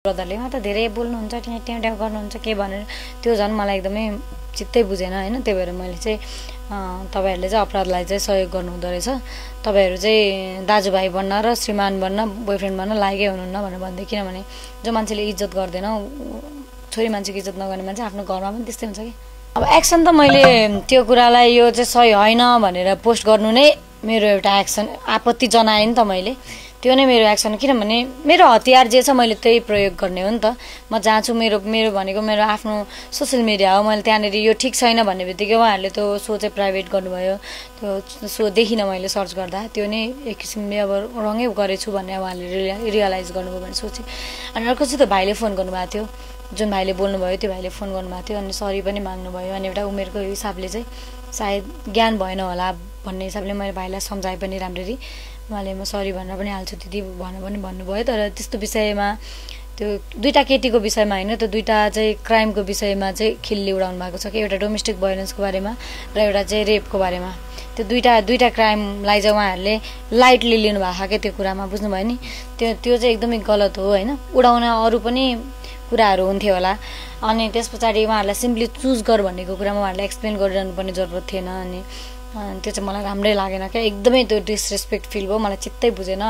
ब्रदरले त धेरै बोल्नुहुन्छ ट्याउ गर्नुहुन्छ के भनेर त्यो झन् मलाई एकदमै चित्तै बुझेन हैन। त्यही भएर मैले चाहिँ तपाईहरुले चाहिँ अपराधलाई चाहिँ सहयोग गर्नु हुँदो रहेछ, तपाईहरु चाहिँ दाजुभाइ बन्न र श्रीमान बन्न बोयफ्रेन्ड बन्न लागेकै हुनुहुन्न भनेर भन्दै। किनभने जो मान्छेले इज्जत गर्दैन, छोरी मान्छेको इज्जत नगर्ने मान्छे आफ्नो घरमा पनि त्यस्तै हुन्छ कि। अब एक्सन त मैले त्यो कुरालाई यो चाहिँ सही हैन भनेर पोस्ट गर्नु नै मेरो एउटा एक्सन, आपत्ति जनाएँ नि त मैले, त्यो नै मेरो एक्सन। किनभने मेरो हतियार जे छ मैले त्यही प्रयोग गर्ने हो नि त। म जहाँ छु मेरो भनेको मेरो आफ्नो सोशल मिडिया हो, मैले त्यहाँनिर यो ठिक छैन भन्ने बित्तिकै उहाँहरूले त्यो सो चाहिँ प्राइभेट गर्नुभयो। त्यो सो देखिनँ मैले सर्च गर्दा, त्यो नै एक किसिमले अब रङै गरेछु भन्ने उहाँहरूले रियलाइज गर्नुभयो भने सोचेँ। अनि अर्को चाहिँ त्यो भाइले फोन गर्नुभएको थियो, जुन भाइले बोल्नुभयो त्यो भाइले फोन गर्नुभएको थियो अनि सरी पनि माग्नुभयो। अनि एउटा उमेरको हिसाबले चाहिँ सायद ज्ञान भएन होला भन्ने हिसाबले मैले भाइलाई सम्झाएँ पनि राम्ररी। उहाँले म सरी भनेर पनि हाल्छु दिदी भनेर पनि भन्नुभयो। तर त्यस्तो विषयमा त्यो दुईटा केटीको विषयमा हैन, त्यो दुईटा चाहिँ क्राइमको विषयमा चाहिँ खिल्ली उडाउनु भएको छ कि, एउटा डोमेस्टिक भायोलेन्सको बारेमा र एउटा चाहिँ रेपको बारेमा। त्यो दुईटा क्राइमलाई चाहिँ उहाँहरूले लाइटली लिनु भएको छ क्या त्यो कुरामा, बुझ्नुभयो नि। त्यो चाहिँ एकदमै गलत हो हैन। उडाउन अरू पनि कुराहरू हुन्थ्यो होला। अनि त्यस पछाडि उहाँहरूलाई सिम्पली चुज गर भन्नेको कुरामा उहाँहरूले एक्सप्लेन गरिरहनु पर्ने जरुरत थिएन। अनि त्यो चाहिँ मलाई राम्रै लागेन क्या, एकदमै त्यो डिसरेस्पेक्ट फिल भयो, मलाई चित्तै बुझेन।